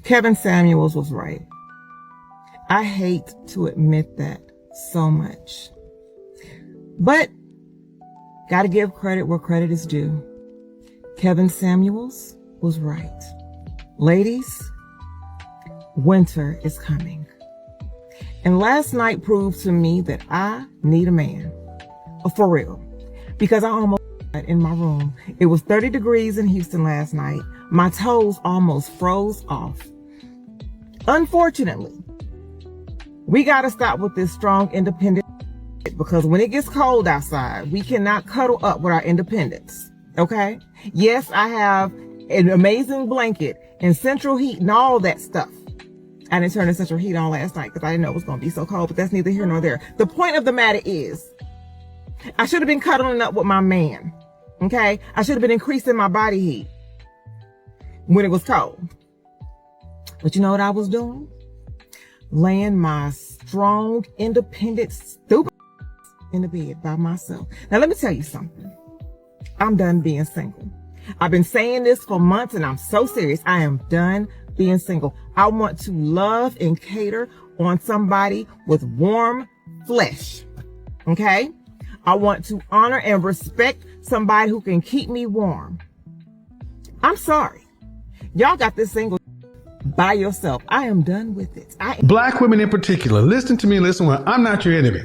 Kevin Samuels was right. I hate to admit that so much. But gotta give credit where credit is due. Kevin Samuels was right. Ladies, winter is coming. And last night proved to me that I need a man. For real. Because I almost died in my room. It was 30 degrees in Houston last night. My toes almost froze off. Unfortunately, we got to stop with this strong independent because when it gets cold outside, we cannot cuddle up with our independence. Okay? Yes, I have an amazing blanket and central heat and all that stuff. I didn't turn the central heat on last night because I didn't know it was going to be so cold, but that's neither here nor there. The point of the matter is, I should have been cuddling up with my man. Okay? I should have been increasing my body heat when it was cold. But you know what I was doing? Laying my strong, independent, stupid in the bed by myself. Now, let me tell you something. I'm done being single. I've been saying this for months and I'm so serious. I am done being single. I want to love and cater on somebody with warm flesh. Okay? I want to honor and respect somebody who can keep me warm. I'm sorry. Y'all got this single by yourself. I am done with it. Black women in particular, listen to me, listen well. I'm not your enemy.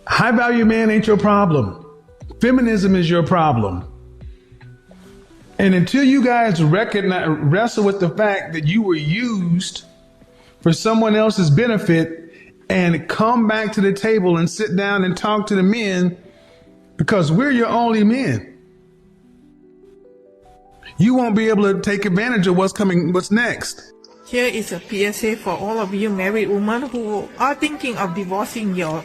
High value man ain't your problem. Feminism is your problem. And until you guys wrestle with the fact that you were used for someone else's benefit and come back to the table and sit down and talk to the men, because we're your only men, you won't be able to take advantage of what's next. Here is a PSA for all of you married women who are thinking of divorcing your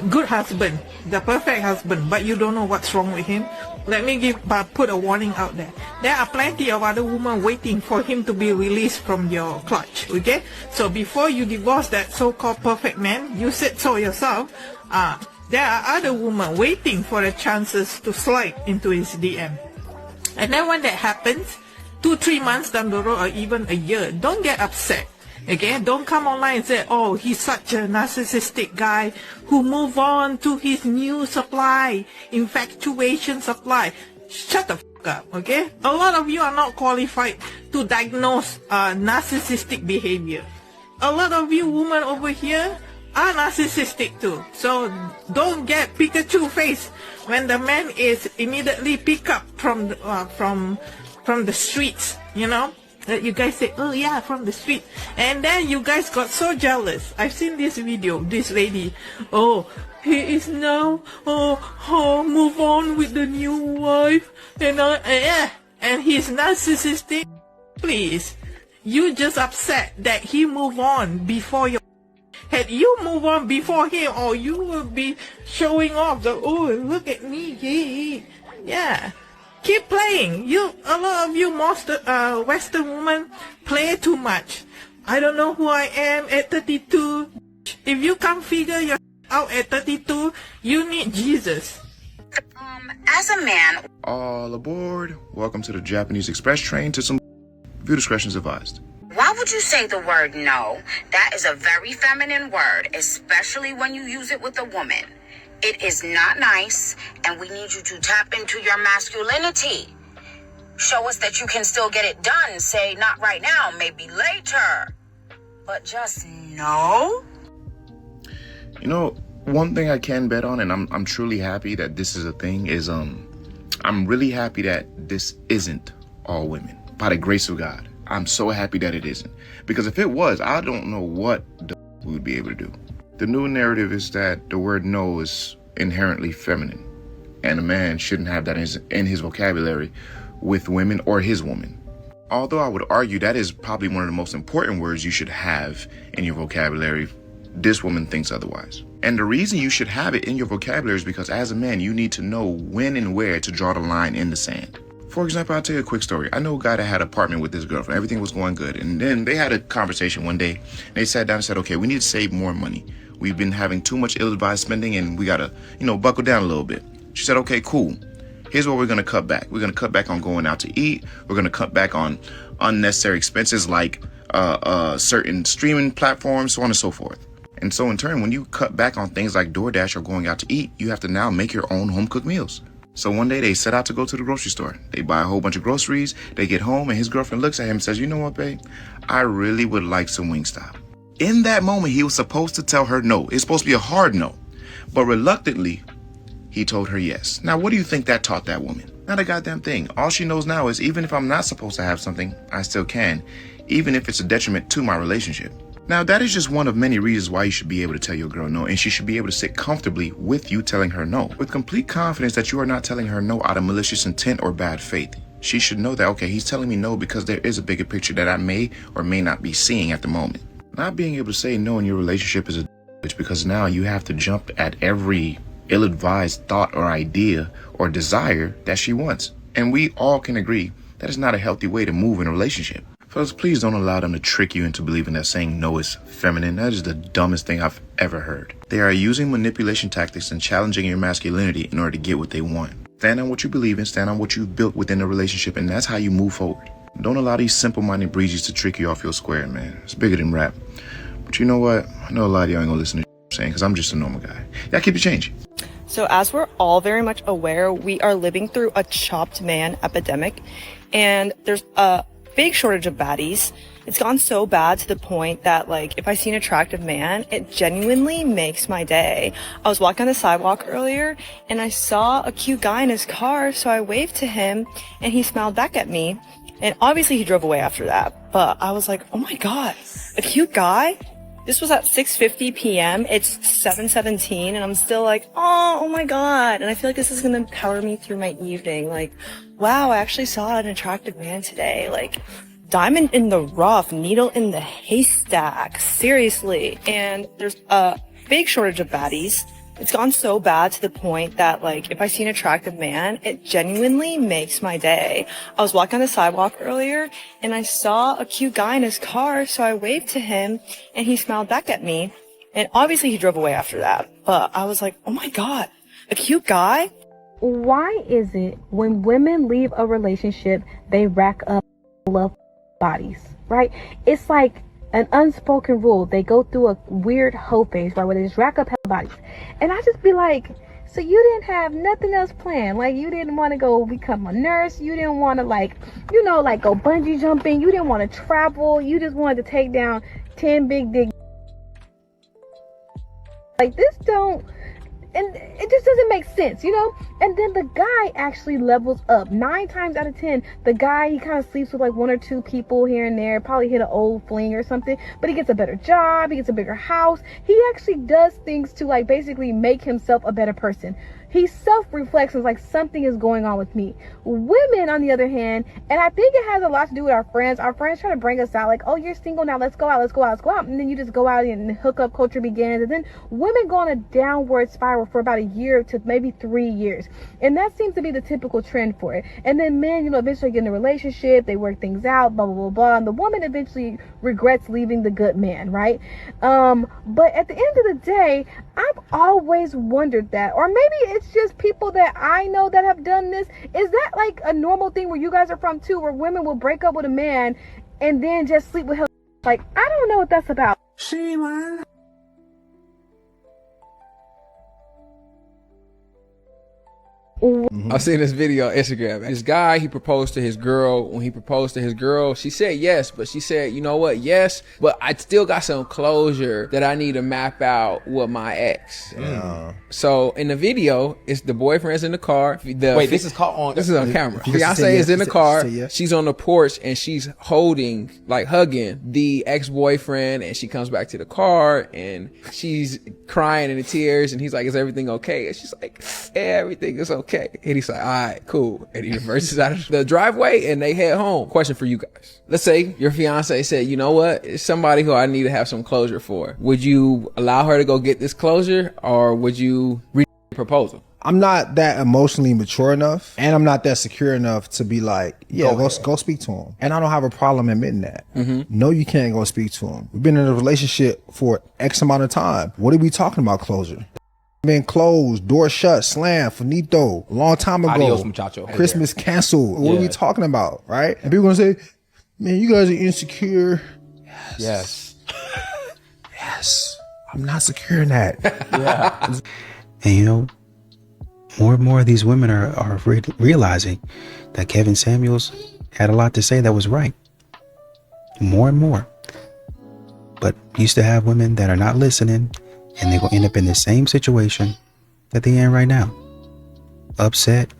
good husband, the perfect husband, but you don't know what's wrong with him. Let me put a warning out there. There are plenty of other women waiting for him to be released from your clutch, okay? So before you divorce that so-called perfect man, you said so yourself, there are other women waiting for the chances to slide into his DM. And then when that happens, 2-3 months down the road or even a year, don't get upset. Okay, don't come online and say, oh, he's such a narcissistic guy who move on to his new supply, infatuation supply. Shut the fuck up, okay? A lot of you are not qualified to diagnose narcissistic behavior. A lot of you women over here are narcissistic too. So don't get Pikachu face when the man is immediately picked up from the streets, you know? That you guys say, oh yeah, from the street. And then you guys got so jealous. I've seen this video, this lady. Oh, he is now, move on with the new wife. And he's narcissistic. Please, you just upset that he moved on before your... Had you move on before him, or you will be showing off the, oh, look at me, yeah. Keep playing. A lot of you Western women play too much. I don't know who I am at 32. If you can't figure your out at 32, you need Jesus. As a man... All aboard. Welcome to the Japanese Express train to some view discretion is advised. Why would you say the word no? That is a very feminine word, especially when you use it with a woman. It is not nice, and we need you to tap into your masculinity. Show us that you can still get it done. Say, not right now, maybe later. But just no? You know, one thing I can bet on, and I'm truly happy that this is a thing, is I'm really happy that this isn't all women. By the grace of God. I'm so happy that it isn't. Because if it was, I don't know what we would be able to do. The new narrative is that the word no is inherently feminine, and a man shouldn't have that in his vocabulary with women or his woman. Although I would argue that is probably one of the most important words you should have in your vocabulary, this woman thinks otherwise. And the reason you should have it in your vocabulary is because as a man, you need to know when and where to draw the line in the sand. For example, I'll tell you a quick story. I know a guy that had an apartment with his girlfriend. Everything was going good. And then they had a conversation one day. They sat down and said, okay, we need to save more money. We've been having too much ill-advised spending and we got to, buckle down a little bit. She said, okay, cool. here's what we're going to cut back. We're going to cut back on going out to eat. We're going to cut back on unnecessary expenses like certain streaming platforms, so on and so forth. And so in turn, when you cut back on things like DoorDash or going out to eat, you have to now make your own home cooked meals. So one day they set out to go to the grocery store. They buy a whole bunch of groceries. They get home and his girlfriend looks at him and says, you know what, babe? I really would like some Wingstop. In that moment, he was supposed to tell her no. It's supposed to be a hard no. But reluctantly, he told her yes. Now, what do you think that taught that woman? Not a goddamn thing. All she knows now is even if I'm not supposed to have something, I still can, even if it's a detriment to my relationship. Now, that is just one of many reasons why you should be able to tell your girl no, and she should be able to sit comfortably with you telling her no, with complete confidence that you are not telling her no out of malicious intent or bad faith. She should know that, okay, he's telling me no because there is a bigger picture that I may or may not be seeing at the moment. Not being able to say no in your relationship is a bitch because now you have to jump at every ill-advised thought or idea or desire that she wants. And we all can agree that is not a healthy way to move in a relationship. Fellas, please don't allow them to trick you into believing that saying no is feminine. That is the dumbest thing I've ever heard. They are using manipulation tactics and challenging your masculinity in order to get what they want. Stand on what you believe in, stand on what you've built within the relationship, and that's how you move forward. Don't allow these simple-minded breezes to trick you off your square, man. It's bigger than rap. But you know what? I know a lot of y'all ain't gonna listen to what I'm saying because I'm just a normal guy. Y'all keep it changing. So as we're all very much aware, we are living through a chopped man epidemic, and there's a big shortage of baddies. It's gone so bad to the point that, like, if I see an attractive man, it genuinely makes my day. I was walking on the sidewalk earlier and I saw a cute guy in his car, so I waved to him and he smiled back at me. And obviously he drove away after that, but I was like, oh my God, a cute guy? This was at 6:50 p.m. It's 7:17 and I'm still like, oh my God. And I feel like this is going to power me through my evening. Like, wow, I actually saw an attractive man today. Like, diamond in the rough, needle in the haystack. Seriously. And there's a big shortage of baddies. It's gone so bad to the point that, like, if I see an attractive man, it genuinely makes my day. I was walking on the sidewalk earlier and I saw a cute guy in his car, so I waved to him and he smiled back at me. And obviously he drove away after that, but I was like, oh my God, a cute guy? Why is it when women leave a relationship, they rack up love bodies, right? It's like an unspoken rule. They go through a weird hoe phase, right, where they just rack up hell bodies. And I just be like, so you didn't have nothing else planned? Like, you didn't want to go become a nurse? You didn't want to, like, you know, like, go bungee jumping? You didn't want to travel? You just wanted to take down 10 big dick? Like, this don't... And it just doesn't make sense, you know? And then the guy actually levels up. 9 times out of 10, the guy, he kind of sleeps with like 1 or 2 people here and there, probably hit an old fling or something, but he gets a better job, he gets a bigger house. He actually does things to like basically make himself a better person. He self-reflects and is like, something is going on with me. Women, on the other hand, and I think it has a lot to do with our friends try to bring us out like, oh, you're single now, let's go out. And then you just go out and hookup culture begins. And then women go on a downward spiral for about a year to maybe 3 years. And that seems to be the typical trend for it. And then men, you know, eventually get in a relationship, they work things out, blah, blah, blah, blah. And the woman eventually regrets leaving the good man, right? But at the end of the day, I've always wondered that, or maybe it's just people that I know that have done this. Is that like a normal thing where you guys are from too, where women will break up with a man and then just sleep with him? Like, I don't know what that's about. Sheila. I've seen this video on Instagram. This guy, he proposed to his girl. When he proposed to his girl, she said yes, but she said, you know what? Yes, but I still got some closure that I need to map out with my ex. Yeah. So in the video, it's the boyfriend's in the car. Wait, this is caught on. This is on camera. Fiance is in the car. She's on the porch and she's holding, like hugging the ex-boyfriend, and she comes back to the car and she's crying in the tears, and he's like, is everything okay? And she's like, yeah, everything is okay. And he's like, all right, cool. And he reverses out of the driveway and they head home. Question for you guys. Let's say your fiance said, you know what? It's somebody who I need to have some closure for. Would you allow her to go get this closure, or would you read the proposal? I'm not that emotionally mature enough, and I'm not that secure enough to be like, yeah, go speak to him. And I don't have a problem admitting that. No, you can't go speak to him. We've been in a relationship for X amount of time. What are we talking about closure? been closed, door shut, slammed, finito, a long time ago. Adios, muchacho. Christmas canceled. What are we talking about, right? And people gonna say, man, you guys are insecure. Yes. Yes. I'm not secure in that. Yeah. And you know, more and more of these women are realizing that Kevin Samuels had a lot to say that was right. More and more. But you still have women that are not listening, and they're going to end up in the same situation that they're in right now. Upset,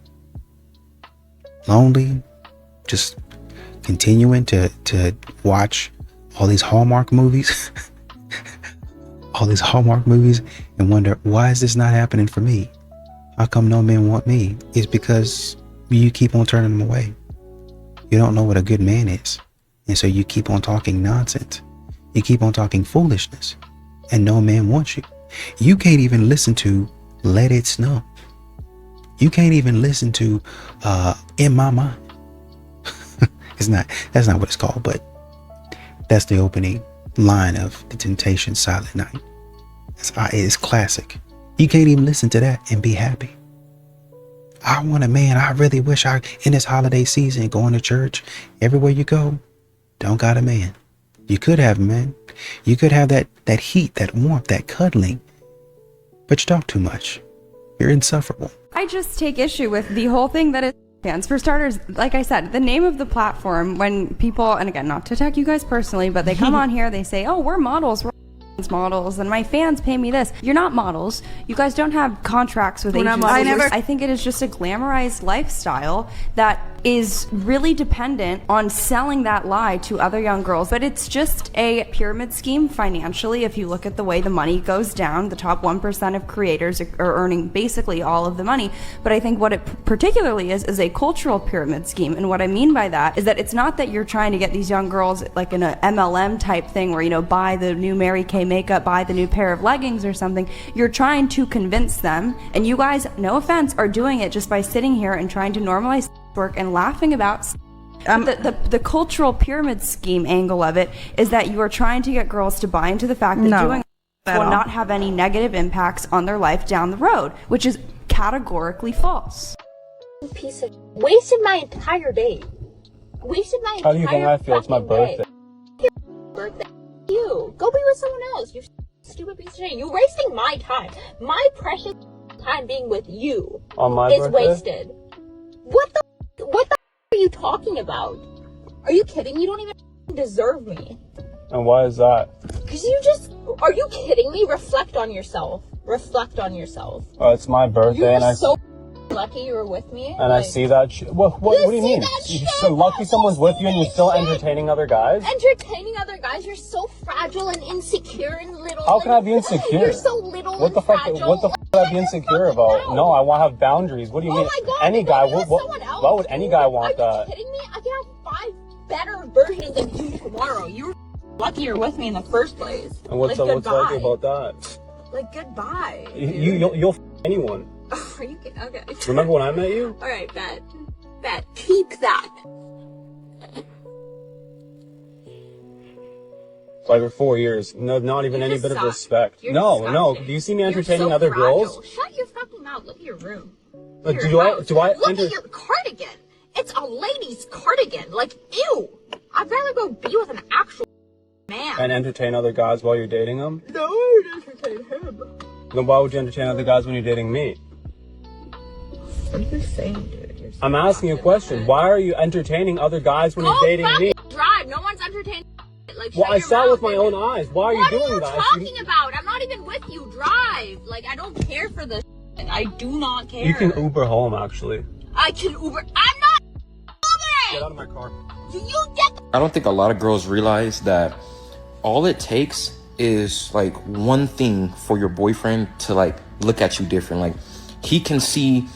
lonely, just continuing to watch all these Hallmark movies. All these Hallmark movies, and wonder, why is this not happening for me? How come no men want me? It's because you keep on turning them away. You don't know what a good man is. And so you keep on talking nonsense. You keep on talking foolishness. And no man wants you. You can't even listen to Let It Snow. You can't even listen to In My Mind. That's not what it's called, but that's the opening line of The Temptations' Silent Night. It's classic. You can't even listen to that and be happy. I want a man. I really wish in this holiday season, going to church, everywhere you go, don't got a man. You could have a man. You could have that heat, that warmth, that cuddling, but you talk too much. You're insufferable. I just take issue with the whole thing that it stands. For starters, like I said, the name of the platform, when people, and again, not to attack you guys personally, but they come on here, they say, oh, we're models, models, and my fans pay me this. You're not models. You guys don't have contracts with agencies. I think it is just a glamorized lifestyle that is really dependent on selling that lie to other young girls. But it's just a pyramid scheme financially. If you look at the way the money goes down, the top 1% of creators are earning basically all of the money. But I think what it particularly is a cultural pyramid scheme. And what I mean by that is that it's not that you're trying to get these young girls like in an MLM type thing where, you know, buy the new Mary Kay makeup, buy the new pair of leggings or something. You're trying to convince them, and you guys, no offense, are doing it just by sitting here and trying to normalize work and laughing about the cultural pyramid scheme angle of it is that you are trying to get girls to buy into the fact that doing it will not have any negative impacts on their life down the road, which is categorically false. Piece of wasted my entire day. Wasted my entire How do you think I feel? It's my birthday. Birthday. You go be with someone else. You stupid piece of shit. You're wasting my time. My precious time being with you on my is birthday? wasted. What the are you talking about? Are you kidding? You don't even deserve me. And why is that? Because you just, are you kidding me? Reflect on yourself. Reflect on yourself. Oh, it's my birthday, You're and I so lucky you were with me. and I see that. What do you mean? You're so lucky someone's with you, and you're still entertaining other guys. Entertaining other guys. You're so fragile and insecure and little. How can I be insecure? You're so little. What the fuck? Fragile. What the fuck would I be insecure about? No, I want to have boundaries. What do you mean? My God, Any guy? Why would any guy want Are that? you kidding me? I can have 5 better versions of you tomorrow. You're lucky you're with me in the first place. And what's like, lucky about that? Like goodbye. You'll anyone. Are you kidding? Okay. Remember when I met you? All right, bet. Keep that. Like for 4 years, no, not even any bit of respect. You're no. disgusting. Do you see me You're entertaining so other fragile. girls? Shut your fucking mouth. Look at your room. Like, Look at your cardigan. It's a lady's cardigan. Like, ew. I'd rather go be with an actual man. And entertain other guys while you're dating them? No, I'd entertain him. Then why would you entertain other guys when you're dating me? What are you saying, dude? I'm asking you a question. Why are you entertaining other guys when you're dating me? Drive. No one's entertaining. Like, well, I saw it with my own eyes. Why are you doing that? What are you talking about? I'm not even with you. Drive. Like, I don't care for this. I do not care. You can Uber home, actually. I can Uber. I'm not Ubering! Get out of my car. Do you get I don't think a lot of girls realize that all it takes is like one thing for your boyfriend to like look at you different. Like he can see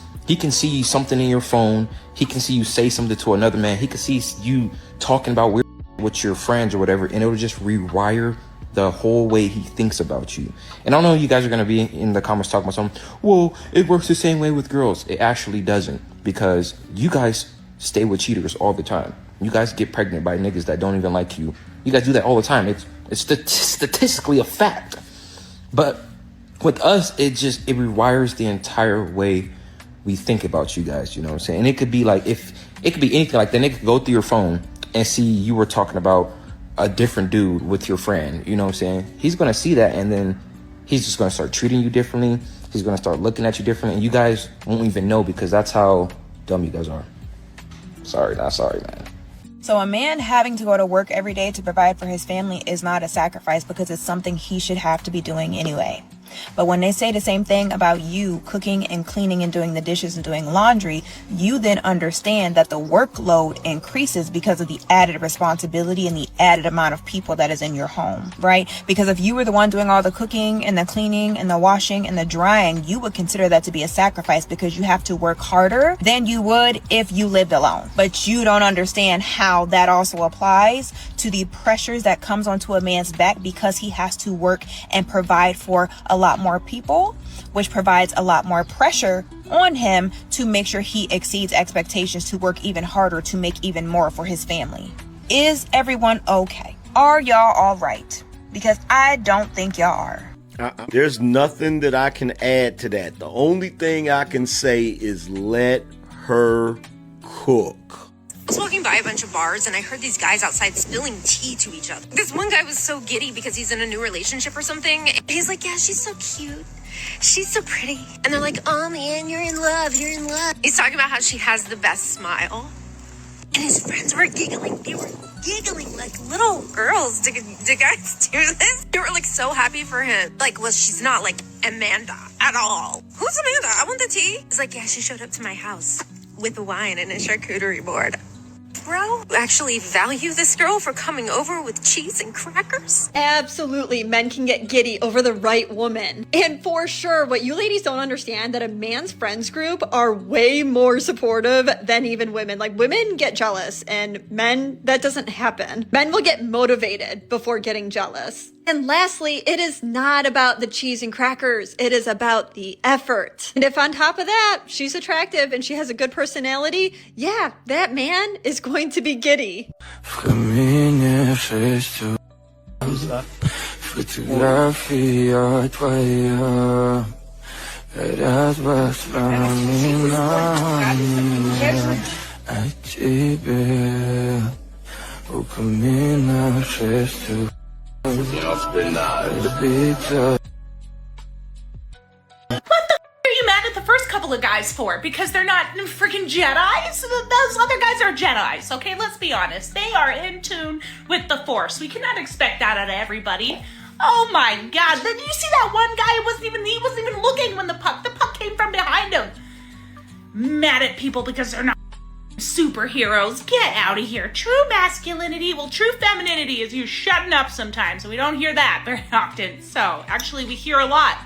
something in your phone. He can see you say something to another man. He can see you talking about weird with your friends or whatever, and it'll just rewire the whole way he thinks about you. And I know you guys are going to be in the comments talking about something, well, it works the same way with girls. It actually doesn't, because you guys stay with cheaters all the time. You guys get pregnant by niggas that don't even like you. You guys do that all the time. It's statistically a fact. But with us, it rewires the entire way we think about you guys, you know what I'm saying? And it could be like, it could be anything, like then they could go through your phone and see you were talking about a different dude with your friend, you know what I'm saying? He's gonna see that, and then he's just gonna start treating you differently. He's gonna start looking at you differently, and you guys won't even know, because that's how dumb you guys are. Sorry, not sorry, man. So a man having to go to work every day to provide for his family is not a sacrifice, because it's something he should have to be doing anyway. But when they say the same thing about you cooking and cleaning and doing the dishes and doing laundry, you then understand that the workload increases because of the added responsibility and the added amount of people that is in your home, right? Because if you were the one doing all the cooking and the cleaning and the washing and the drying, you would consider that to be a sacrifice, because you have to work harder than you would if you lived alone. But you don't understand how that also applies to the pressures that comes onto a man's back, because he has to work and provide for a lot more people, which provides a lot more pressure on him to make sure he exceeds expectations, to work even harder, to make even more for his family. Is everyone okay? Are y'all all right? Because I don't think y'all are. There's nothing that I can add to that. The only thing I can say is let her cook. I was walking by a bunch of bars and I heard these guys outside spilling tea to each other. This one guy was so giddy because he's in a new relationship or something. He's like, yeah, she's so cute. She's so pretty. And they're like, oh man, you're in love, you're in love. He's talking about how she has the best smile. And his friends were giggling. They were giggling like little girls. Did guys do this? They were like so happy for him. Like, well, she's not like Amanda at all. Who's Amanda? I want the tea. He's like, yeah, she showed up to my house with wine and a charcuterie board. Bro, actually value this girl for coming over with cheese and crackers? Absolutely, men can get giddy over the right woman. And for sure, what you ladies don't understand, that a man's friends group are way more supportive than even women. Like, women get jealous, and men, that doesn't happen. Men will get motivated before getting jealous. And lastly, it is not about the cheese and crackers. It is about the effort. And if on top of that, she's attractive and she has a good personality, yeah, that man is going to be giddy. What the are you mad at the first couple of guys for? Because they're not freaking Jedis? Those other guys are Jedis, okay? Let's be honest. They are in tune with the Force. We cannot expect that out of everybody. Oh my God. Did you see that one guy? He wasn't even looking when the puck came from behind him. Mad at people because they're not superheroes. Get out of here. True masculinity, true femininity is you shutting up sometimes, and we don't hear that very often. So actually we hear a lot.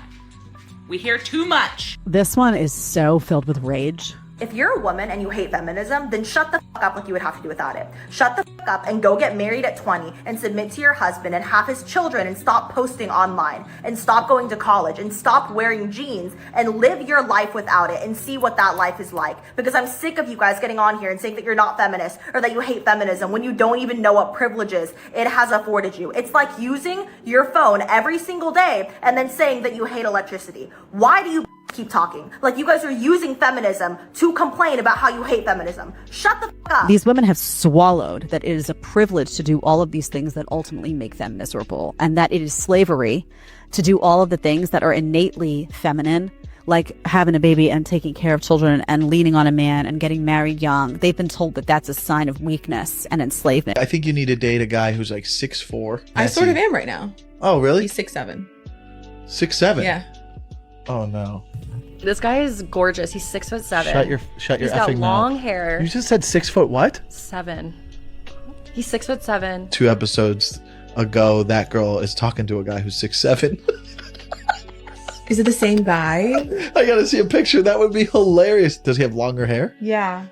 We hear too much. This one is so filled with rage. If you're a woman and you hate feminism, then shut the fuck up like you would have to do without it. Shut the fuck up and go get married at 20 and submit to your husband and have his children, and stop posting online and stop going to college and stop wearing jeans and live your life without it and see what that life is like. Because I'm sick of you guys getting on here and saying that you're not feminist or that you hate feminism when you don't even know what privileges it has afforded you. It's like using your phone every single day and then saying that you hate electricity. Why do you keep talking? Like, you guys are using feminism to complain about how you hate feminism. Shut the fuck up. These women have swallowed that it is a privilege to do all of these things that ultimately make them miserable, and that it is slavery to do all of the things that are innately feminine, like having a baby and taking care of children and leaning on a man and getting married young. They've been told that that's a sign of weakness and enslavement. I think you need to date a guy who's like 6'4". I sort of am right now. Oh, really? He's 6'7". 6'7"? Yeah. Oh, no. This guy is gorgeous. He's 6'7". Shut your He's effing got mouth. long hair. You just said 6 foot what? 7. He's 6'7". 2 episodes ago, that girl is talking to a guy who's 6'7". Is it the same guy? I gotta see a picture. That would be hilarious. Does he have longer hair? Yeah.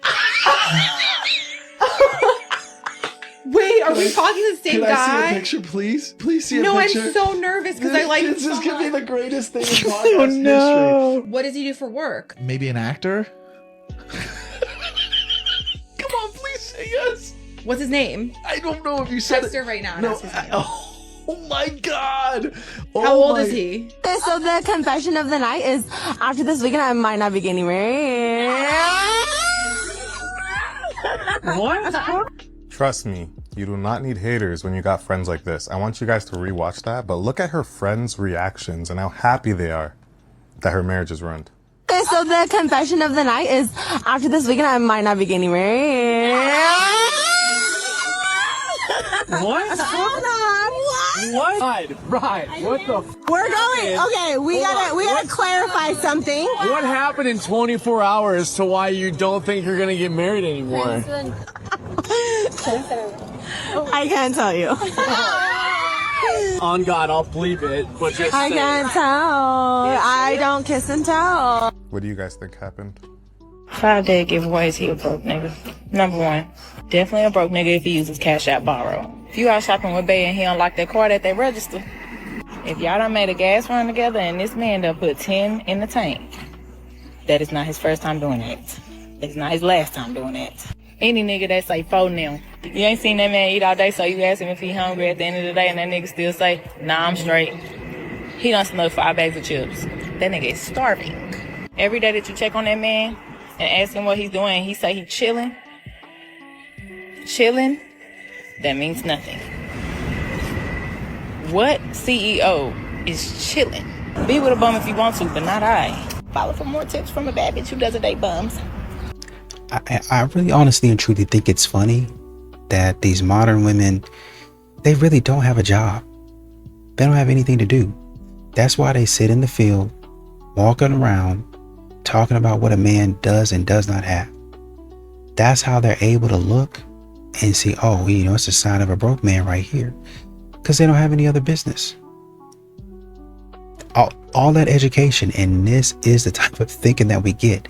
Wait, are we talking the same guy? Can I see a picture, please? Please see a picture. No, I'm so nervous because I like this. This could be the greatest thing in podcast history. What does he do for work? Maybe an actor? Come on, please say yes. What's his name? I don't know if you said Text it. her right now. And No, ask his name. Oh my God. How old is he? So the confession of the night is, after this weekend, I might not be getting married. What? Trust me, you do not need haters when you got friends like this. I want you guys to rewatch that, but look at her friends' reactions and how happy they are that her marriage is ruined. So the confession of the night is, after this weekend, I might not be getting married. What? Hold on. What? Right. What the? We're going. Okay, we gotta clarify something. What happened in 24 hours to why you don't think you're gonna get married anymore? I can't tell you. On God, I'll believe it, but just I say. can't tell. I don't kiss and tell. What do you guys think happened? 5 day giveaways, he a broke nigga. Number one, definitely a broke nigga if he uses Cash App Borrow. If you out shopping with Bay and he don't like that card at they register, if y'all done made a gas run together and this man done put 10 in the tank, that is not his first time doing that. It's not his last time doing that. Any nigga that say "4 now," you ain't seen that man eat all day, so you ask him if he hungry at the end of the day, and that nigga still say, "Nah, I'm straight." He done snuck 5 bags of chips. That nigga is starving. Every day that you check on that man and ask him what he's doing, he say he chilling. Chilling, that means nothing. What CEO is chilling? Be with a bum if you want to, but not I. Follow for more tips from a bad bitch who doesn't date bums. I really honestly and truly think it's funny that these modern women, they really don't have a job. They don't have anything to do. That's why they sit in the field, walking around, talking about what a man does and does not have. That's how they're able to look and see, oh, you know, it's a sign of a broke man right here. Because they don't have any other business. All that education, and this is the type of thinking that we get.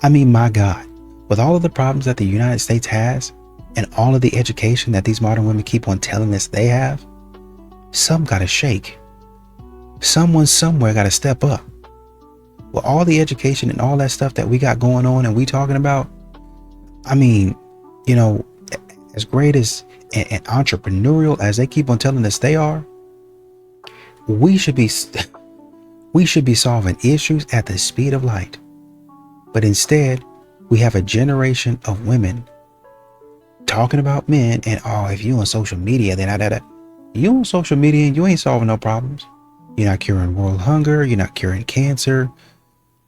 I mean, my God, with all of the problems that the United States has and all of the education that these modern women keep on telling us they have, some gotta shake. Someone somewhere gotta step up. With all the education and all that stuff that we got going on and we talking about, I mean, you know, as great as and entrepreneurial as they keep on telling us they are, we should be solving issues at the speed of light. But instead, we have a generation of women talking about men and, oh, if you on social media, then you on social media and you ain't solving no problems. You're not curing world hunger. You're not curing cancer.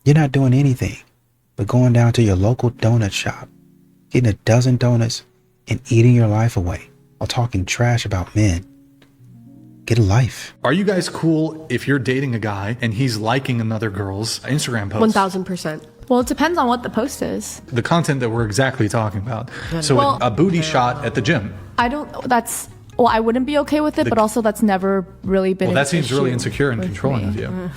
You're not doing anything but going down to your local donut shop, getting a dozen donuts and eating your life away while talking trash about men. Get a life. Are you guys cool if you're dating a guy and he's liking another girl's Instagram post? 1000%. Well, it depends on what the post is. The content that we're exactly talking about. So Well- a booty shot at the gym. I wouldn't be okay with it, but also that's never really been Well, that seems really issue insecure and with controlling me. of you.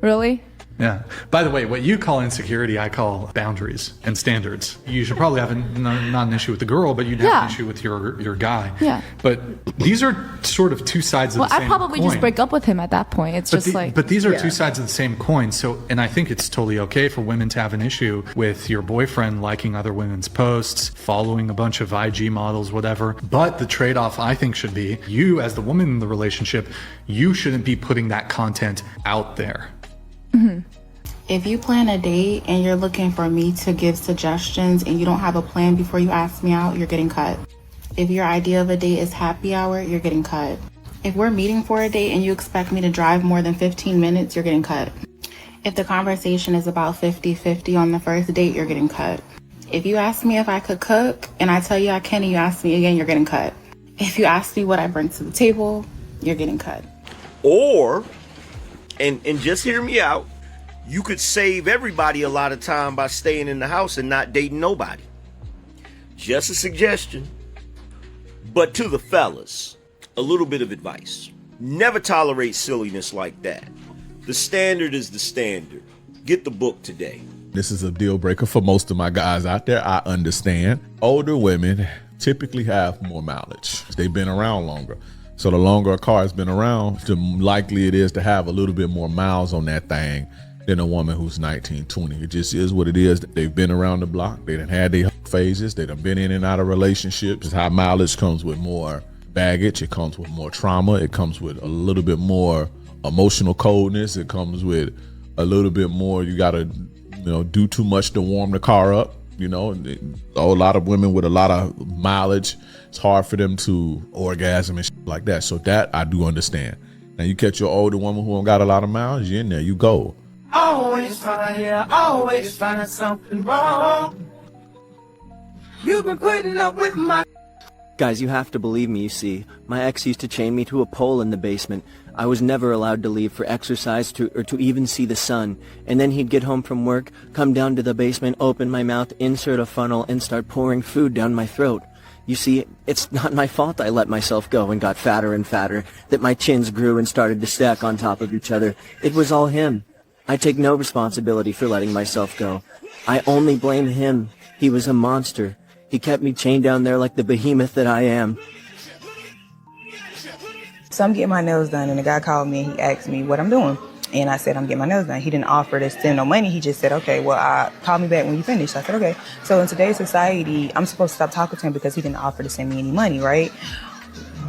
Really? Yeah. By the way, what you call insecurity, I call boundaries and standards. You should probably have not an issue with the girl, but you'd have Yeah. an issue with your guy. Yeah. But these are sort of two sides of Well, the same I'd probably coin. just break up with him at that point. It's just like. But these are Yeah. two sides of the same coin. So, and I think it's totally okay for women to have an issue with your boyfriend liking other women's posts, following a bunch of IG models, whatever. But the trade-off, I think, should be you as the woman in the relationship, you shouldn't be putting that content out there. If you plan a date and you're looking for me to give suggestions and you don't have a plan before you ask me out, you're getting cut. If your idea of a date is happy hour, you're getting cut. If we're meeting for a date and you expect me to drive more than 15 minutes, you're getting cut. If the conversation is about 50-50 on the first date, you're getting cut. If you ask me if I could cook and I tell you I can and you ask me again, you're getting cut. If you ask me what I bring to the table, you're getting cut. Or, and just hear me out, you could save everybody a lot of time by staying in the house and not dating nobody. Just a suggestion. But to the fellas, a little bit of advice. Never tolerate silliness like that. The standard is the standard. Get the book today. This is a deal breaker for most of my guys out there. I understand. Older women typically have more mileage. They've been around longer. So the longer a car has been around, the likely it is to have a little bit more miles on that thing than a woman who's 19, 20. It just is what it is. They've been around the block. They done had their phases. They done been in and out of relationships. High mileage comes with more baggage. It comes with more trauma. It comes with a little bit more emotional coldness. It comes with a little bit more, you gotta, do too much to warm the car up. A lot of women with a lot of mileage, it's hard for them to orgasm and shit like that. So that I do understand. Now you catch your older woman who don't got a lot of mileage, you're in there, you go. Always find something wrong. You've been putting up with my... Guys, you have to believe me, you see. My ex used to chain me to a pole in the basement. I was never allowed to leave for exercise or to even see the sun. And then he'd get home from work, come down to the basement, open my mouth, insert a funnel, and start pouring food down my throat. You see, it's not my fault I let myself go and got fatter and fatter, that my chins grew and started to stack on top of each other. It was all him. I take no responsibility for letting myself go. I only blame him. He was a monster. He kept me chained down there like the behemoth that I am. So I'm getting my nails done, and the guy called me and he asked me what I'm doing. And I said, I'm getting my nails done. He didn't offer to send no money. He just said, okay, well, call me back when you finish. I said, okay. So in today's society, I'm supposed to stop talking to him because he didn't offer to send me any money, right?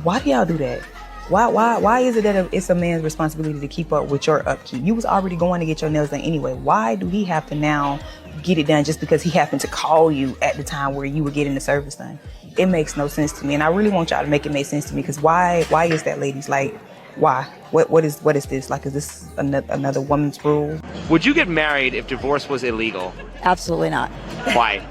Why do y'all do that? Why is it that it's a man's responsibility to keep up with your upkeep? You was already going to get your nails done anyway. Why do he have to now get it done just because he happened to call you at the time where you were getting the service done? It makes no sense to me. And I really want y'all to make it make sense to me, because why is that, ladies? Like, why? What is this? Like, is this another woman's rule? Would you get married if divorce was illegal? Absolutely not. Why?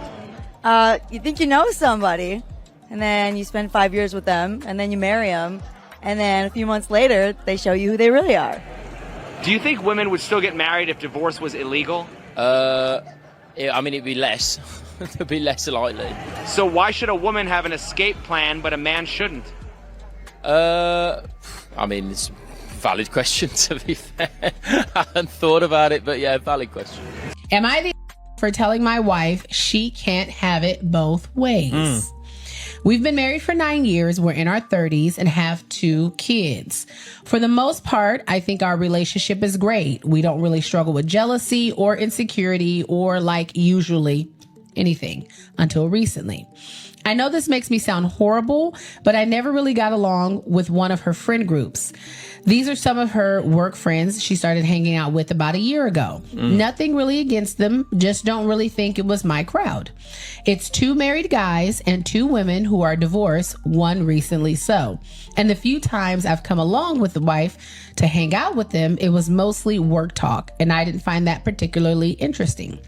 You think you know somebody, and then you spend 5 years with them, and then you marry them, and then a few months later, they show you who they really are. Do you think women would still get married if divorce was illegal? It'd be less. It'd be less likely. So why should a woman have an escape plan but a man shouldn't? It's a valid question, to be fair. I hadn't thought about it, but yeah, valid question. Am I the for telling my wife she can't have it both ways? We've been married for 9 years. We're in our 30s and have 2 kids. For the most part, I think our relationship is great. We don't really struggle with jealousy or insecurity or usually anything until recently. I know this makes me sound horrible, but I never really got along with one of her friend groups. These are some of her work friends she started hanging out with about a year ago. Nothing really against them, just don't really think it was my crowd. It's 2 married guys and 2 women who are divorced, one recently so. And the few times I've come along with the wife to hang out with them, it was mostly work talk, and I didn't find that particularly interesting.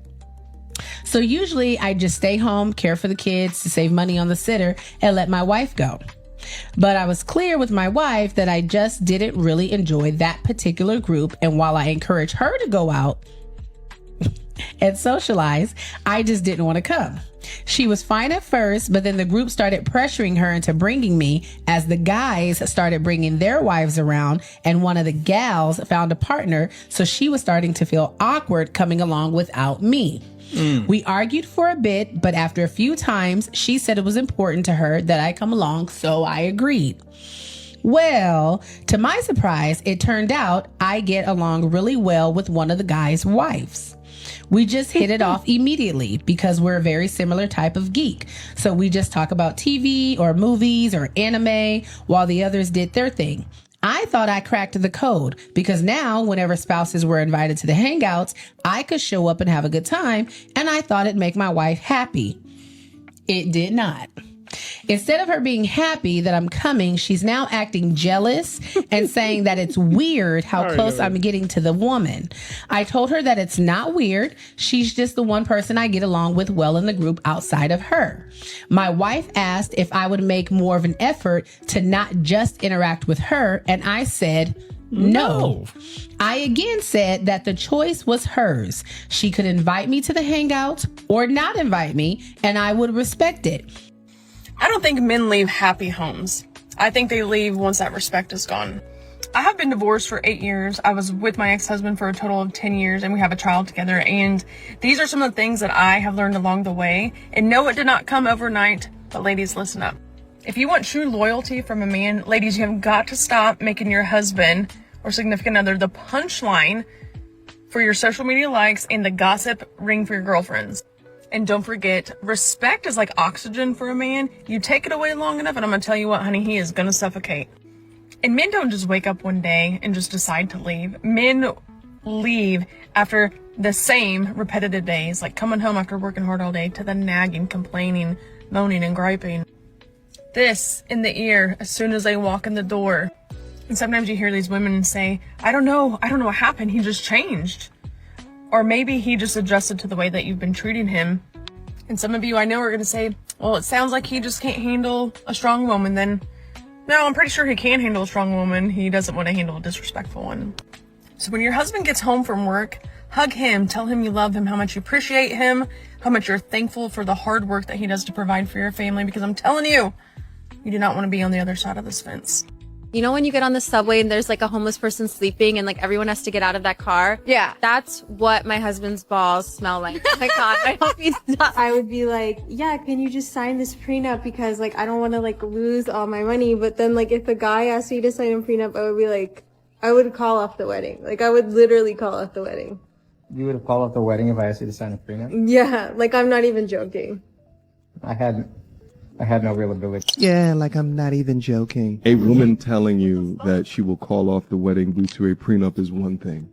So usually I just stay home, care for the kids to save money on the sitter, and let my wife go. But I was clear with my wife that I just didn't really enjoy that particular group. And while I encouraged her to go out and socialize, I just didn't want to come. She was fine at first, but then the group started pressuring her into bringing me as the guys started bringing their wives around, and one of the gals found a partner, so she was starting to feel awkward coming along without me. We argued for a bit, but after a few times, she said it was important to her that I come along, so I agreed. Well, to my surprise, it turned out I get along really well with one of the guys' wives. We just hit it off immediately because we're a very similar type of geek. So we just talk about TV or movies or anime while the others did their thing. I thought I cracked the code because now whenever spouses were invited to the hangouts, I could show up and have a good time, and I thought it'd make my wife happy. It did not. Instead of her being happy that I'm coming, she's now acting jealous and saying that it's weird how close I'm getting to the woman. I told her that it's not weird. She's just the one person I get along with well in the group outside of her. My wife asked if I would make more of an effort to not just interact with her, and I said no. I again said that the choice was hers. She could invite me to the hangout or not invite me, and I would respect it. I don't think men leave happy homes. I think they leave once that respect is gone. I have been divorced for 8 years. I was with my ex-husband for a total of 10 years, and we have a child together. And these are some of the things that I have learned along the way. And no, it did not come overnight, but ladies, listen up. If you want true loyalty from a man, ladies, you have got to stop making your husband or significant other the punchline for your social media likes and the gossip ring for your girlfriends. And don't forget, respect is like oxygen for a man. You take it away long enough, and I'm gonna tell you what, honey, he is gonna suffocate. And men don't just wake up one day and just decide to leave. Men leave after the same repetitive days, like coming home after working hard all day to the nagging, complaining, moaning, and griping. This in the ear as soon as they walk in the door. And sometimes you hear these women say, I don't know what happened, he just changed. Or maybe he just adjusted to the way that you've been treating him. And some of you I know are going to say, well, it sounds like he just can't handle a strong woman. Then, no, I'm pretty sure he can handle a strong woman. He doesn't want to handle a disrespectful one. So when your husband gets home from work, hug him, tell him you love him, how much you appreciate him, how much you're thankful for the hard work that he does to provide for your family. Because I'm telling you, you do not want to be on the other side of this fence. You know when you get on the subway and there's like a homeless person sleeping and like everyone has to get out of that car? Yeah. That's what my husband's balls smell like. Oh my God, I hope he's not. I would be like, yeah, can you just sign this prenup because like I don't want to like lose all my money. But then like if a guy asked me to sign a prenup, I would be like, I would call off the wedding. Like I would literally call off the wedding. You would have called off the wedding if I asked you to sign a prenup? Yeah, like I'm not even joking. I had no real ability. Yeah, like I'm not even joking. A woman telling you that she will call off the wedding due to a prenup is one thing.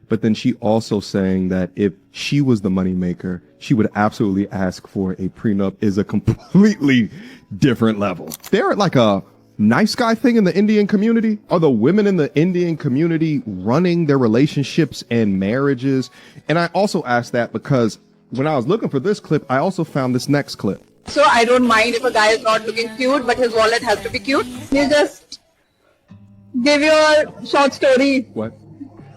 But then she also saying that if she was the moneymaker, she would absolutely ask for a prenup is a completely different level. They're like a nice guy thing in the Indian community. Are the women in the Indian community running their relationships and marriages? And I also asked that because when I was looking for this clip, I also found this next clip. So I don't mind if a guy is not looking cute, but his wallet has to be cute. You just give your short story. What?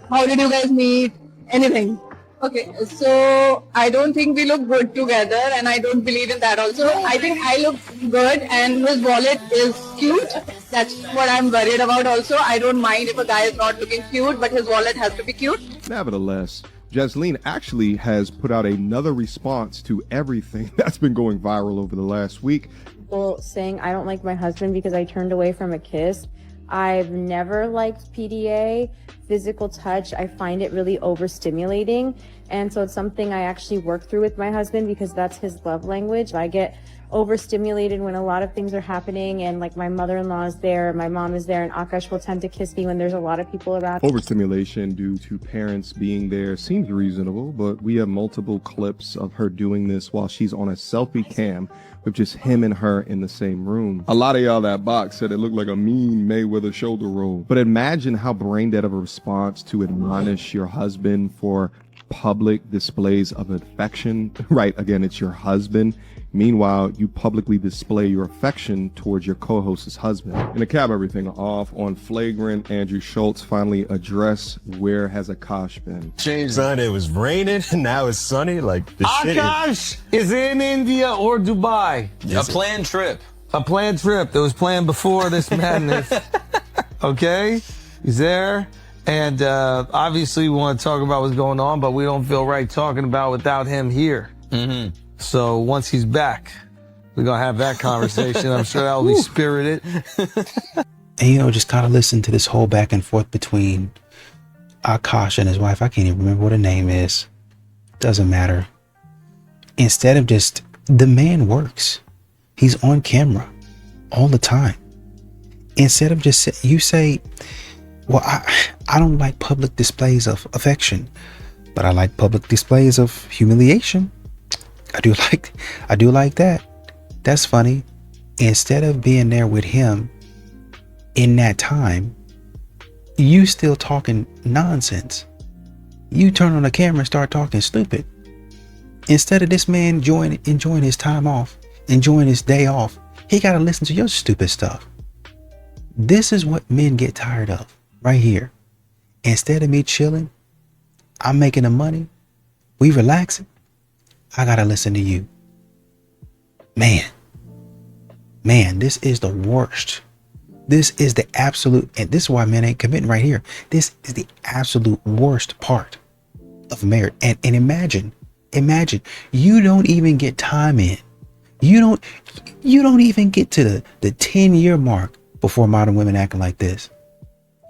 How did you guys meet? Anything. Okay, so I don't think we look good together, and I don't believe in that also. I think I look good and his wallet is cute. That's what I'm worried about also. I don't mind if a guy is not looking cute, but his wallet has to be cute. Nevertheless, Jasleen actually has put out another response to everything that's been going viral over the last week. People saying I don't like my husband because I turned away from a kiss. I've never liked PDA, physical touch. I find it really overstimulating. And so it's something I actually work through with my husband because that's his love language. I get overstimulated when a lot of things are happening and like my mother-in-law is there, my mom is there, and Akash will tend to kiss me when there's a lot of people around. Overstimulation due to parents being there seems reasonable, but we have multiple clips of her doing this while she's on a selfie cam with just him and her in the same room. A lot of y'all that box said it looked like a mean Mayweather shoulder roll. But imagine how brain dead of a response to admonish your husband for public displays of affection. Right, again, it's your husband. Meanwhile, you publicly display your affection towards your co-host's husband. And to cap everything off, on flagrant, Andrew Schultz finally addressed where has Akash been. Changed, son. It was raining, now it's sunny. Like the Akash is in India or Dubai. Yes, a planned trip. A planned trip that was planned before this madness. Okay? He's there. And obviously we want to talk about what's going on, but we don't feel right talking about without him here. Mm-hmm. So once he's back, we're going to have that conversation. I'm sure that'll be spirited. And, you know, just kind of listen to this whole back and forth between Akash and his wife. I can't even remember what her name is. Doesn't matter. Instead of just, the man works. He's on camera all the time. Instead of just, you say, well, I don't like public displays of affection, but I like public displays of humiliation. I do like that. That's funny. Instead of being there with him in that time, you still talking nonsense. You turn on the camera and start talking stupid. Instead of this man enjoying his time off, enjoying his day off, he got to listen to your stupid stuff. This is what men get tired of right here. Instead of me chilling, I'm making the money, we relaxing, I gotta listen to you. Man, this is the worst. This is the absolute, and this is why men ain't committing right here. This is the absolute worst part of marriage. And imagine, you don't even get time in. You don't even get to the 10-year mark before modern women acting like this.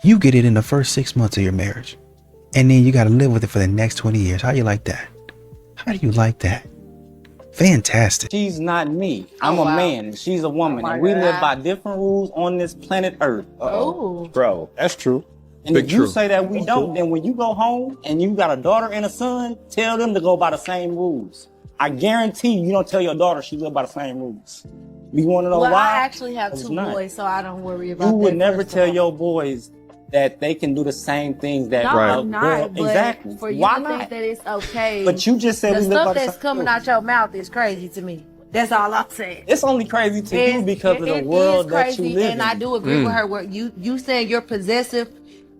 You get it in the first 6 months of your marriage. And then you got to live with it for the next 20 years. How do you like that? How do you like that? Fantastic. She's not me. I'm a man and she's a woman. And we live by different rules on this planet Earth. Bro, that's true. And Big if you true. say that we don't, then when you go home and you got a daughter and a son, tell them to go by the same rules. I guarantee you don't tell your daughter she live by the same rules. You want to know Well, why? I actually have It's 2 not. boys, so I don't worry about You that. would never first of tell all. your boys that they can do the same things that No, a I'm girl- not. But exactly. for you Why to not? think that it's okay. But you just said the we live by stuff the that's same coming rules. out your mouth is crazy to me. That's all I'm saying. It's only crazy to you because of the It world is that crazy, you live and in. I do agree with her. Where you saying you're possessive,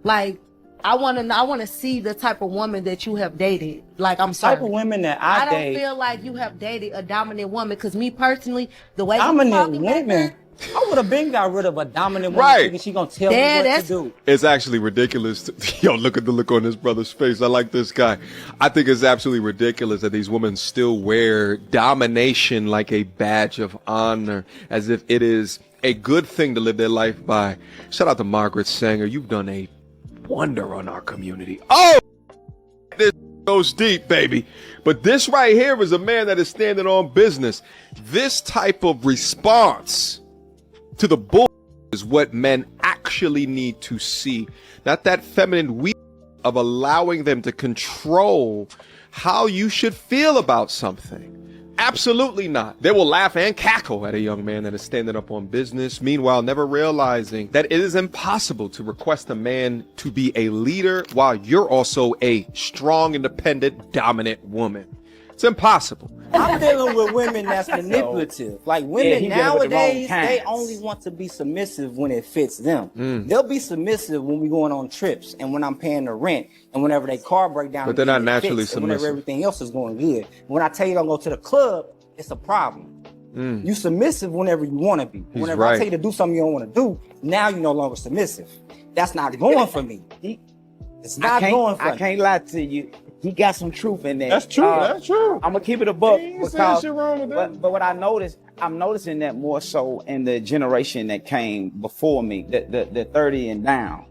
like I want to see the type of woman that you have dated. Like I'm sorry, Type of women that I I don't date. feel like you have dated a dominant woman. Because me personally, the way you Dominant talking back woman. I would have been got rid of a dominant woman Right. thinking she gonna tell Yeah, me what that's- to do. It's actually ridiculous. Yo, look at the look on this brother's face. I like this guy. I think it's absolutely ridiculous that these women still wear domination like a badge of honor, as if it is a good thing to live their life by. Shout out to Margaret Sanger. You've done a wonder on our community. Oh, this goes deep, baby. But this right here is a man that is standing on business. This type of response to the bull is what men actually need to see. Not that feminine weak of allowing them to control how you should feel about something. Absolutely not. They will laugh and cackle at a young man that is standing up on business, meanwhile never realizing that it is impossible to request a man to be a leader while you're also a strong, independent, dominant woman. It's impossible. I'm dealing with women that's manipulative. Like women he dealing with the wrong nowadays, they kinds. only want to be submissive when it fits them. Mm. They'll be submissive when we going on trips and when I'm paying the rent and whenever they car break down. But they're not and it naturally fits, and whenever submissive. everything else is going good. When I tell you don't go to the club, it's a problem. Mm. You submissive whenever you want to be. He's Whenever I right. tell you to do something you don't want to do, now you're no longer submissive. That's not going for me. It's not going for I me. can't lie to you. He got some truth in that. That's true, that's true. I'm gonna keep it a buck He ain't saying because, shit wrong with that. but what I noticed, I'm noticing that more so in the generation that came before me, the 30 and down.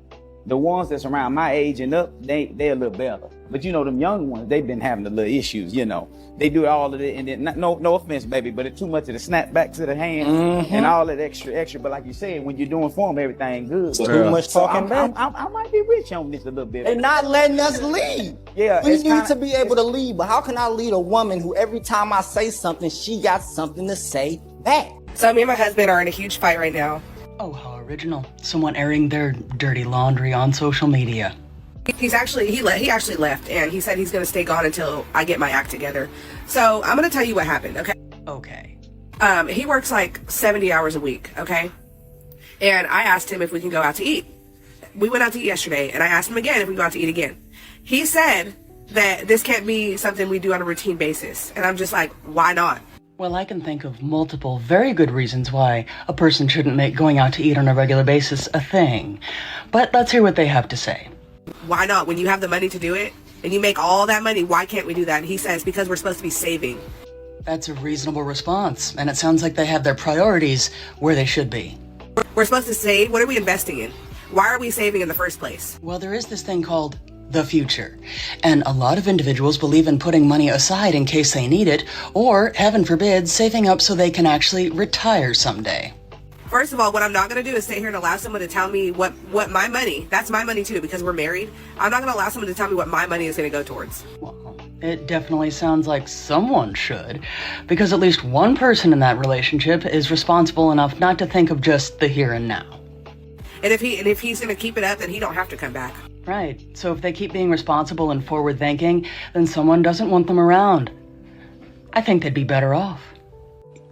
The ones that's around my age and up, they a little better. But you know, them young ones, they've been having the little issues. You know, they do all of it, and then no offense, baby, but it's too much of the snap back to the hand Mhm. and all that extra. But like you said, when you're doing for them, everything good. Too Yeah. much talking back. I might be rich on this a little bit. They're not letting us lead. Yeah, we it's need kinda- to be able to lead, but how can I lead a woman who every time I say something, she got something to say back? So me and my husband are in a huge fight right now. Oh, how original. Someone airing their dirty laundry on social media. He actually left, and he said he's going to stay gone until I get my act together. So I'm going to tell you what happened, okay? Okay. He works like 70 hours a week, okay? And I asked him if we can go out to eat. We went out to eat yesterday, and I asked him again if we can go out to eat again. He said that this can't be something we do on a routine basis. And I'm just like, why not? Well, I can think of multiple very good reasons why a person shouldn't make going out to eat on a regular basis a thing. But let's hear what they have to say. Why not? When you have the money to do it, and you make all that money, why can't we do that? And he says, because we're supposed to be saving. That's a reasonable response, and it sounds like they have their priorities where they should be. We're supposed to save? What are we investing in? Why are we saving in the first place? Well, there is this thing called the future, and a lot of individuals believe in putting money aside in case they need it, or, heaven forbid, saving up so they can actually retire someday. First of all, what I'm not going to do is sit here and allow someone to tell me what my money, that's my money too, because we're married. I'm not going to allow someone to tell me what my money is going to go towards. It definitely sounds like someone should, because at least one person in that relationship is responsible enough not to think of just the here and now. And if he's going to keep it up, then he don't have to come back. Right. So if they keep being responsible and forward thinking, then someone doesn't want them around. I think they'd be better off.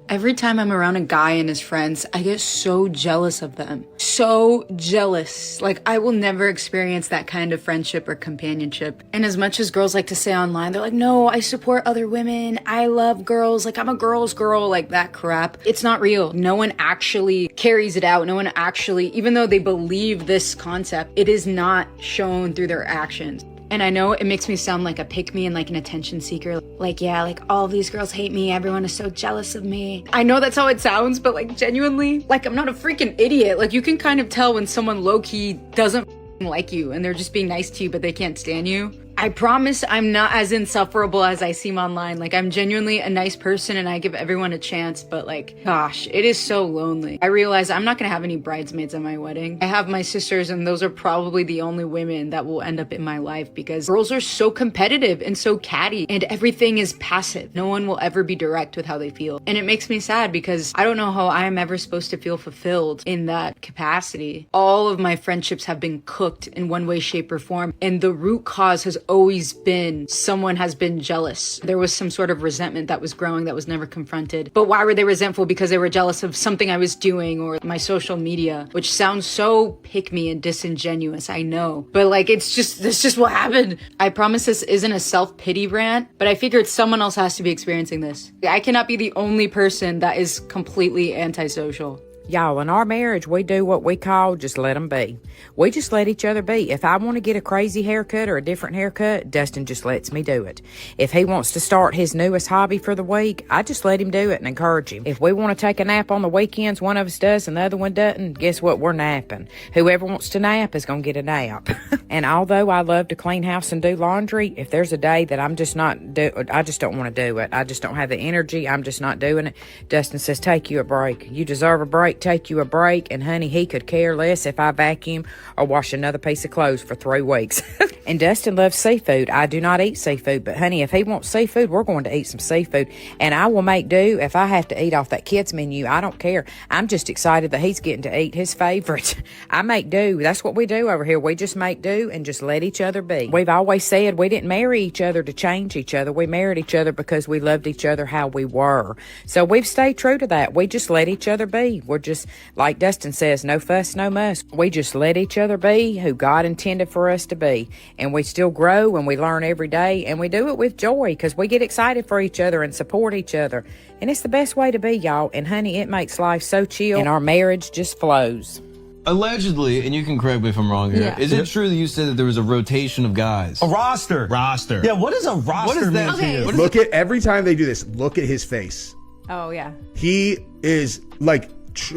Every time I'm around a guy and his friends, I get so jealous of them. So jealous. Like, I will never experience that kind of friendship or companionship. And as much as girls like to say online, they're like, no, I support other women. I love girls. Like, I'm a girl's girl. Like, that crap. It's not real. No one actually carries it out. No one actually, even though they believe this concept, it is not shown through their actions. And I know it makes me sound like a pick-me and like an attention seeker. Like, yeah, like all these girls hate me. Everyone is so jealous of me. I know that's how it sounds, but like genuinely, like I'm not a freaking idiot. Like you can kind of tell when someone low-key doesn't like you and they're just being nice to you, but they can't stand you. I promise I'm not as insufferable as I seem online. Like, I'm genuinely a nice person and I give everyone a chance, but like, gosh, it is so lonely. I realize I'm not gonna have any bridesmaids at my wedding. I have my sisters, and those are probably the only women that will end up in my life because girls are so competitive and so catty and everything is passive. No one will ever be direct with how they feel. And it makes me sad because I don't know how I am ever supposed to feel fulfilled in that capacity. All of my friendships have been cooked in one way, shape, or form, and the root cause has always been someone has been jealous. There was some sort of resentment that was growing that was never confronted. But why were they resentful? Because they were jealous of something I was doing or my social media, which sounds so pick-me and disingenuous, I know. But like, that's just what happened. I promise this isn't a self-pity rant, but I figured someone else has to be experiencing this. I cannot be the only person that is completely antisocial. Y'all, in our marriage, we do what we call just let them be. We just let each other be. If I want to get a crazy haircut or a different haircut, Dustin just lets me do it. If he wants to start his newest hobby for the week, I just let him do it and encourage him. If we want to take a nap on the weekends, one of us does and the other one doesn't, guess what? We're napping. Whoever wants to nap is going to get a nap. And although I love to clean house and do laundry, if there's a day that I just don't want to do it. I just don't have the energy. I'm just not doing it. Dustin says, take you a break. You deserve a break. Take you a break. And honey, he could care less if I vacuum or wash another piece of clothes for 3 weeks. And Dustin loves seafood. I do not eat seafood, but honey, if he wants seafood, we're going to eat some seafood. And I will make do if I have to eat off that kids menu. I don't care. I'm just excited that he's getting to eat his favorite. I make do. That's what we do over here. We just make do and just let each other be. We've always said we didn't marry each other to change each other. We married each other because we loved each other how we were. So we've stayed true to that. We just let each other be. We're just, like Dustin says, no fuss, no muss. We just let each other be who God intended for us to be. And we still grow and we learn every day, and we do it with joy because we get excited for each other and support each other. And it's the best way to be, y'all. And honey, it makes life so chill and our marriage just flows. Allegedly, and you can correct me if I'm wrong here, Yeah. is it true that you said that there was a rotation of guys? A roster. Roster. Yeah, what does a roster mean to you? Look at every time they do this. Look at his face. Oh yeah. He is like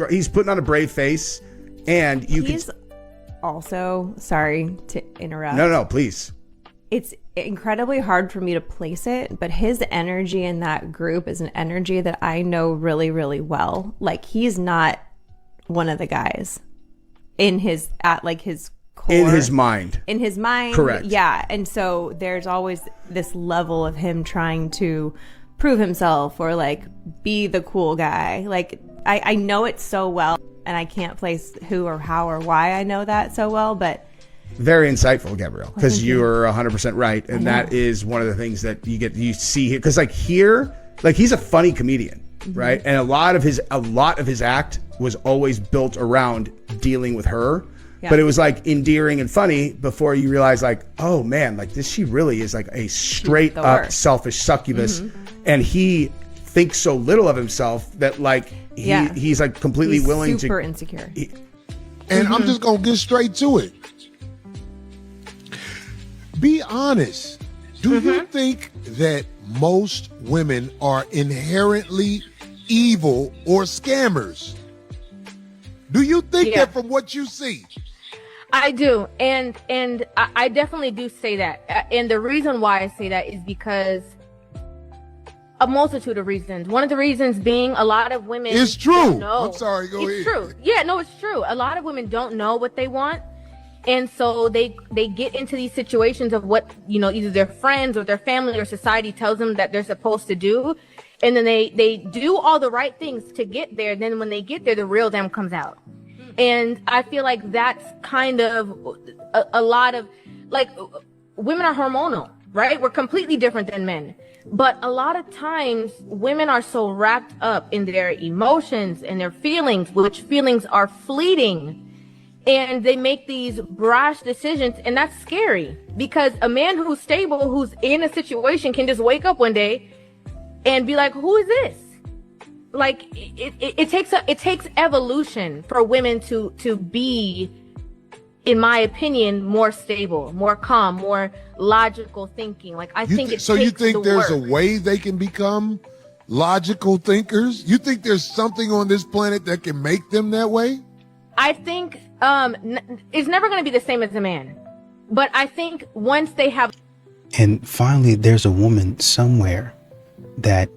he's putting on a brave face, and He's also, sorry to interrupt. No, please. It's incredibly hard for me to place it, but his energy in that group is an energy that I know really, really well. Like, he's not one of the guys in his core. In his mind. In his mind. Correct. Yeah. And so there's always this level of him trying to prove himself or like be the cool guy. Like, I know it so well, and I can't place who or how or why I know that so well, but Very insightful, Gabrielle, because thank you. you're 100% right, and that is one of the things that you see here. Because here, he's a funny comedian, right? And a lot of his act was always built around dealing with her, but it was like endearing and funny before you realize, like, oh man, like she really is like a straight up selfish succubus, and he thinks so little of himself that he's like completely willing to super insecure. And I'm just gonna get straight to it. Be honest. Do you think that most women are inherently evil or scammers? Do you think that from what you see? I do, and I definitely do say that. And the reason why I say that is because a multitude of reasons. One of the reasons being a lot of women. It's true. Don't know. I'm sorry. Go ahead. It's true. Yeah, no, it's true. A lot of women don't know what they want. And so they get into these situations of what, either their friends or their family or society tells them that they're supposed to do. And then they do all the right things to get there. Then when they get there, the real them comes out. And I feel like that's kind of a lot of, women are hormonal, right? We're completely different than men. But a lot of times women are so wrapped up in their emotions and their feelings, which feelings are fleeting. And they make these brash decisions, and that's scary because a man who's stable, who's in a situation, can just wake up one day and be like, who is this? Like, it takes evolution for women to be, in my opinion, more stable, more calm, more logical thinking. Like, I think it So takes you think the there's work. a way they can become logical thinkers? You think there's something on this planet that can make them that way? I think it's never going to be the same as a man, but I think once they have And finally, there's a woman somewhere that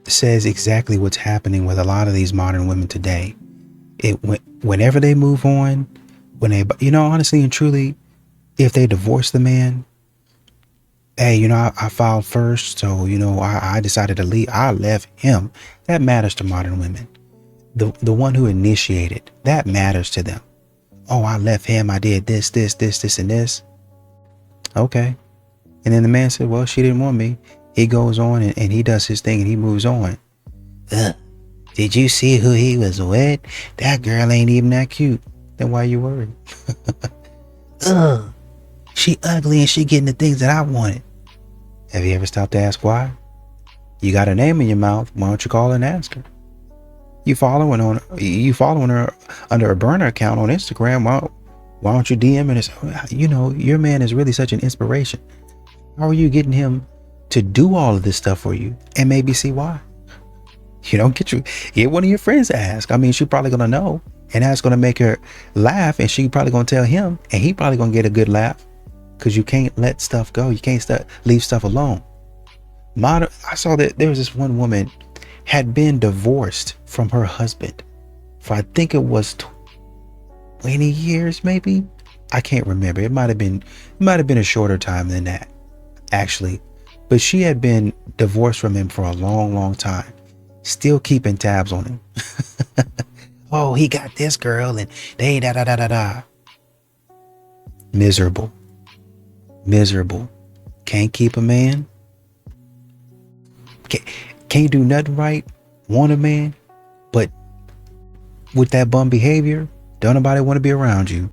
says exactly what's happening with a lot of these modern women today. Whenever they move on, when they, honestly and truly, if they divorce the man, hey, I filed first, so, I decided to leave. I left him. That matters to modern women. The one who initiated, that matters to them. Oh, I left him. I did this, and this. Okay. And then the man said, well, she didn't want me. He goes on and he does his thing and he moves on. Did you see who he was with? That girl ain't even that cute. Then why you worried? She ugly and she getting the things that I wanted. Have you ever stopped to ask why? You got her name in your mouth. Why don't you call her and ask her? You following her under a burner account on Instagram. Why don't you DM her? Your man is really such an inspiration. How are you getting him to do all of this stuff for you? And maybe see why. Get one of your friends to ask. I mean, she's probably gonna know, and that's gonna make her laugh, and she probably gonna tell him, and he probably gonna get a good laugh, because you can't let stuff go. You can't leave stuff alone. I saw that there was this one woman had been divorced from her husband for, I think it was 20 years, maybe. I can't remember. It might have been a shorter time than that, actually. But she had been divorced from him for a long, long time, still keeping tabs on him. Oh, he got this girl and they da. Miserable. Can't keep a man. Can't do nothing right. Want a man, but with that bum behavior, don't nobody want to be around you.